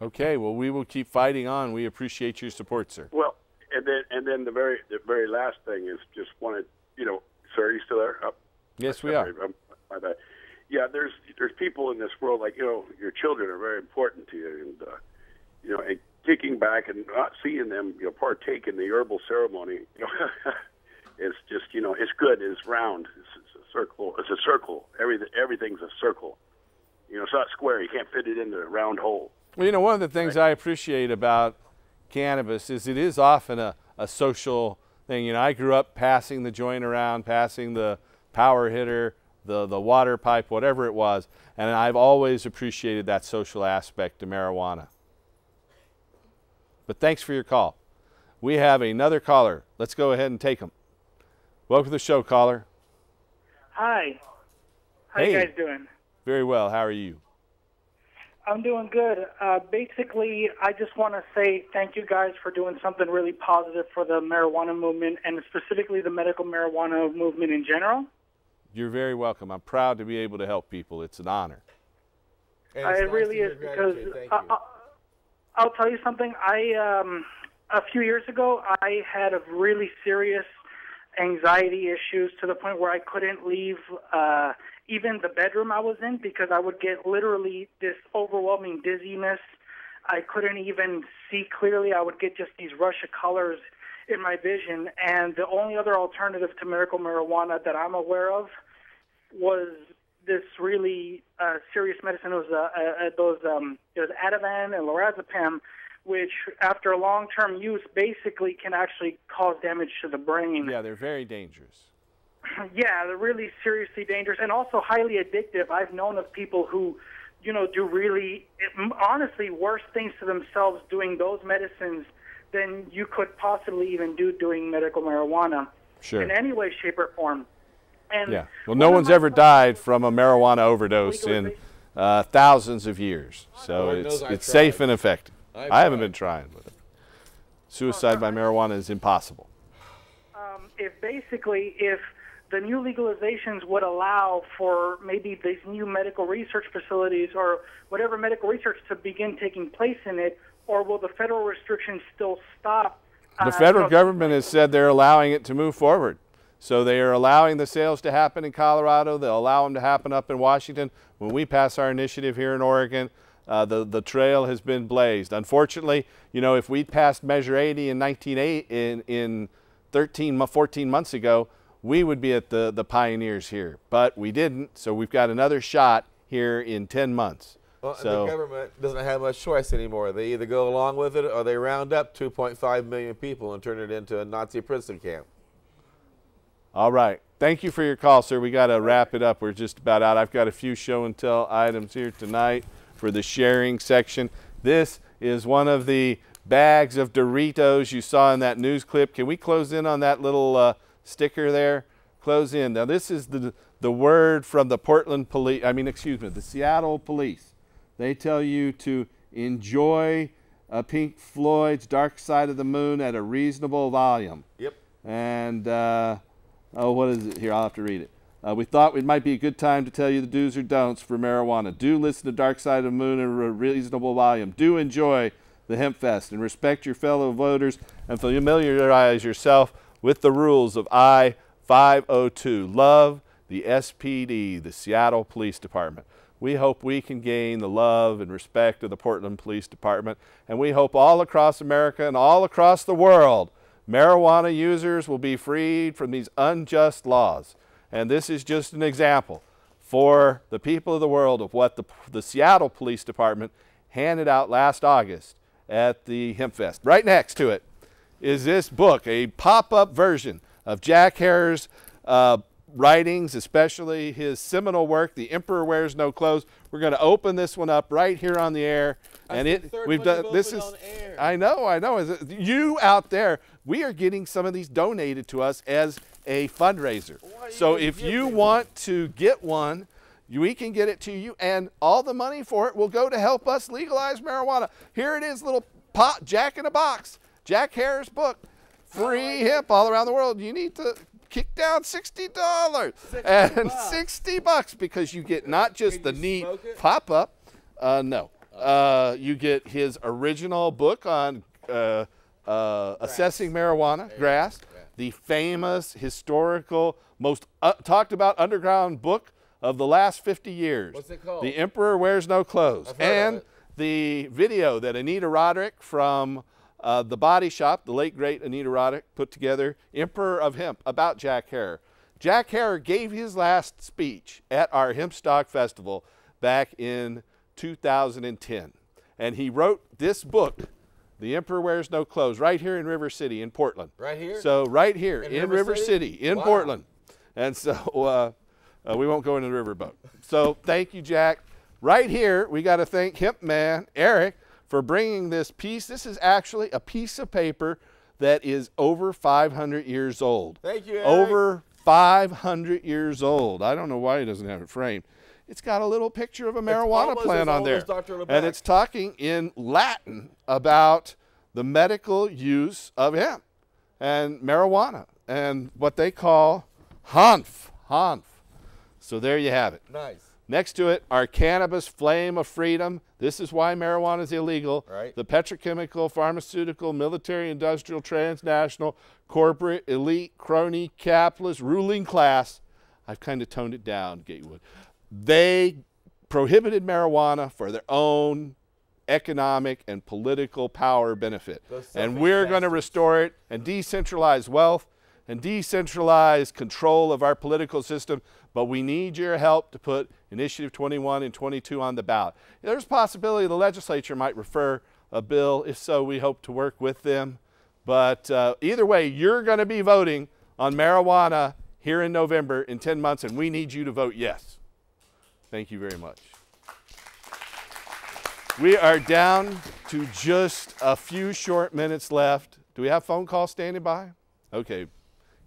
Okay, well, we will keep fighting on. We appreciate your support, sir. Well, and then the very last thing is just wanted, you know, sir, are you still there? Oh, yes, we are. My bad. Yeah, there's people in this world, like, you know, your children are very important to you, and you know, and kicking back and not seeing them, you know, partake in the herbal ceremony, you know, it's just, you know, it's good. It's round. It's a circle. It's a circle. Everything's a circle. You know, it's not square. You can't fit it into a round hole. Well, you know, one of the things I appreciate about cannabis is it is often a social thing. You know, I grew up passing the joint around, passing the power hitter, the water pipe, whatever it was, and I've always appreciated that social aspect of marijuana. But thanks for your call. We have another caller. Let's go ahead and take him. Welcome to the show, caller. Hi. How you guys doing? Very well. How are you? I'm doing good. Basically, I just want to say thank you guys for doing something really positive for the marijuana movement, and specifically the medical marijuana movement in general. You're very welcome. I'm proud to be able to help people. It's an honor. It really is, because I'll tell you something. A few years ago, I had a really serious anxiety issues to the point where I couldn't leave even the bedroom I was in, because I would get literally this overwhelming dizziness. I couldn't even see clearly. I would get just these rush of colors in my vision. And the only other alternative to medical marijuana that I'm aware of was this really serious medicine. It was Ativan and lorazepam, which after long-term use basically can actually cause damage to the brain. Yeah, they're very dangerous. Yeah, they're really seriously dangerous and also highly addictive. I've known of people who, do really, honestly, worse things to themselves doing those medicines than you could possibly even do doing medical marijuana. Sure. In any way, shape, or form. And yeah. Well, no one's ever died from a marijuana overdose in thousands of years. So it's safe and effective. I haven't been trying, but suicide by marijuana is impossible. If the new legalizations would allow for maybe these new medical research facilities or whatever medical research to begin taking place in it, or will the federal restrictions still stop? The federal government has said they're allowing it to move forward. So they are allowing the sales to happen in Colorado. They'll allow them to happen up in Washington. When we pass our initiative here in Oregon, the trail has been blazed. Unfortunately, if we'd passed Measure 80 in 14 months ago, we would be at the pioneers here. But we didn't, so we've got another shot here in 10 months. Well, the government doesn't have much choice anymore. They either go along with it or they round up 2.5 million people and turn it into a Nazi prison camp. All right. Thank you for your call, sir. We got to wrap it up. We're just about out. I've got a few show and tell items here tonight for the sharing section. This is one of the bags of Doritos you saw in that news clip. Can we close in on that little sticker there? Close in. Now, this is the word from the the Seattle police. They tell you to enjoy Pink Floyd's Dark Side of the Moon at a reasonable volume. Yep. And, what is it here? I'll have to read it. We thought it might be a good time to tell you the do's or don'ts for marijuana. Do listen to Dark Side of the Moon at a reasonable volume. Do enjoy the Hemp Fest and respect your fellow voters and familiarize yourself with the rules of I-502. Love the SPD, the Seattle Police Department. We hope we can gain the love and respect of the Portland Police Department, and we hope all across America and all across the world, marijuana users will be freed from these unjust laws. And this is just an example for the people of the world of what the Seattle Police Department handed out last August at the Hemp Fest. Right next to it is this book, a pop-up version of Jack Herer's writings, especially his seminal work, The Emperor Wears No Clothes. We're going to open this one up right here on the air. And we've done this is I know. You out there, we are getting some of these donated to us as a fundraiser. So if you want to get one, we can get it to you, and all the money for it will go to help us legalize marijuana. Here it is, little pot, Jack in a box. Jack Herer's book, free hemp all around the world. You need to kick down $60 and $60 because you get not just the neat pop-up. You get his original book on assessing marijuana, grass, the famous historical, most talked about underground book of the last 50 years. What's it called? The Emperor Wears No Clothes. And the video that Anita Roderick from The Body Shop, the late great Anita Roddick, put together, Emperor of Hemp, about Jack Herer. Jack Herer gave his last speech at our Hempstock Festival back in 2010. And he wrote this book, The Emperor Wears No Clothes, right here in River City in Portland. Right here? So right here in River City in Portland. And so we won't go into the riverboat. So thank you, Jack. Right here, we got to thank Hemp Man, Eric, for bringing this piece. This is actually a piece of paper that is over 500 years old. Thank you, Eric. Over 500 years old. I don't know why he doesn't have it framed. It's got a little picture of a marijuana plant on there. And it's talking in Latin about the medical use of hemp and marijuana and what they call hanf. So there you have it. Nice. Next to it, our Cannabis Flame of Freedom. This is why marijuana is illegal. Right. The petrochemical, pharmaceutical, military, industrial, transnational, corporate, elite, crony, capitalist, ruling class. I've kind of toned it down, Gatewood. They prohibited marijuana for their own economic and political power benefit. And we're going to restore it and decentralize wealth and decentralize control of our political system. But we need your help to put Initiative 21 and 22 on the ballot. There's a possibility the legislature might refer a bill? If so, we hope to work with them. But either way, you're going to be voting on marijuana here in November in 10 months, and we need you to vote yes. Thank you very much. We are down to just a few short minutes left. Do we have phone calls standing by? Okay.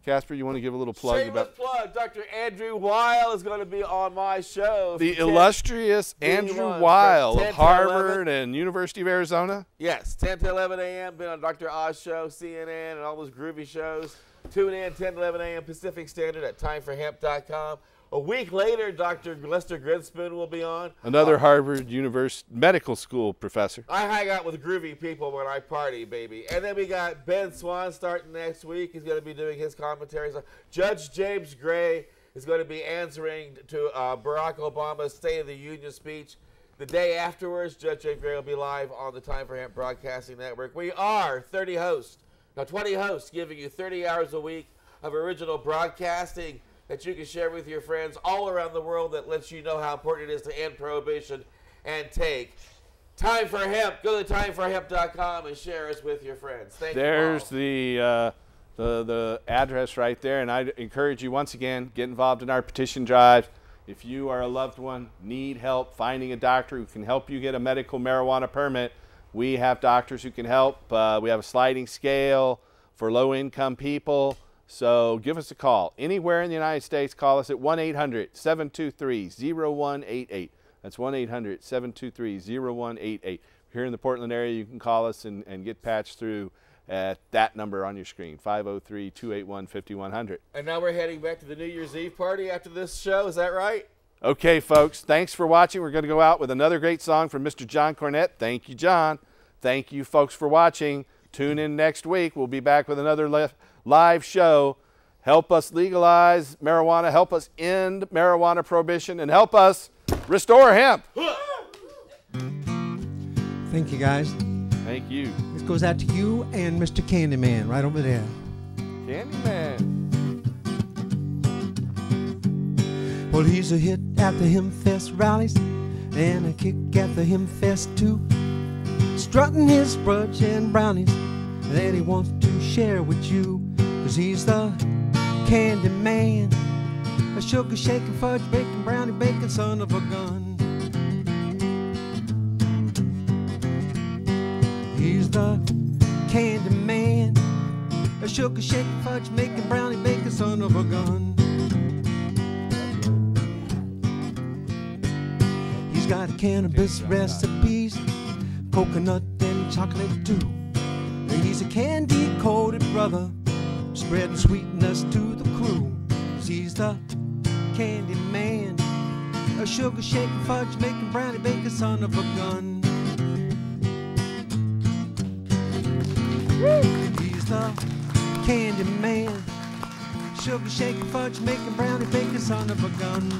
Casper, you want to give a little plug? Shameless plug. Dr. Andrew Weil is going to be on my show. The illustrious Andrew Weil of Harvard and University of Arizona? Yes, 10 to 11 a.m. Been on Dr. Oz show, CNN, and all those groovy shows. Tune in 10 to 11 a.m. Pacific Standard at timeforhemp.com. A week later, Dr. Lester Grinspoon will be on. Another Harvard University Medical School professor. I hang out with groovy people when I party, baby. And then we got Ben Swan starting next week. He's going to be doing his commentaries. Judge James Gray is going to be answering to Barack Obama's State of the Union speech. The day afterwards, Judge James Gray will be live on the Time for Hemp Broadcasting Network. We are 30 hosts. Now, 20 hosts giving you 30 hours a week of original broadcasting that you can share with your friends all around the world that lets you know how important it is to end prohibition and take. Time for Hemp. Go to timeforhemp.com and share us with your friends. Thank you. There's the address right there, and I encourage you once again, get involved in our petition drive. If you or a loved one need help finding a doctor who can help you get a medical marijuana permit, we have doctors who can help. We have a sliding scale for low-income people. So give us a call. Anywhere in the United States, call us at 1-800-723-0188. That's 1-800-723-0188. Here in the Portland area, you can call us and get patched through at that number on your screen, 503-281-5100. And now we're heading back to the New Year's Eve party after this show. Is that right? Okay, folks. Thanks for watching. We're going to go out with another great song from Mr. John Cornette. Thank you, John. Thank you, folks, for watching. Tune in next week. We'll be back with another live show. Help us legalize marijuana, help us end marijuana prohibition, and help us restore hemp. Thank you, guys. Thank you. This goes out to you and Mr. Candyman right over there. Candyman. Well, he's a hit at the Hempfest rallies and a kick at the Hempfest too. Strutting his brunch and brownies that he wants to share with you. 'Cause he's the candy man, a sugar shaking, fudge baking, brownie baking son of a gun. He's the candy man, a sugar shaking, fudge making, brownie baking son of a gun. He's got cannabis recipes, coconut and chocolate too. He's a candy-coated brother, spreading sweetness to the crew. He's the candy man, a sugar shaking, fudge making, brownie baking son of a gun. He's the candy man, sugar shaking, fudge making, brownie baking son of a gun.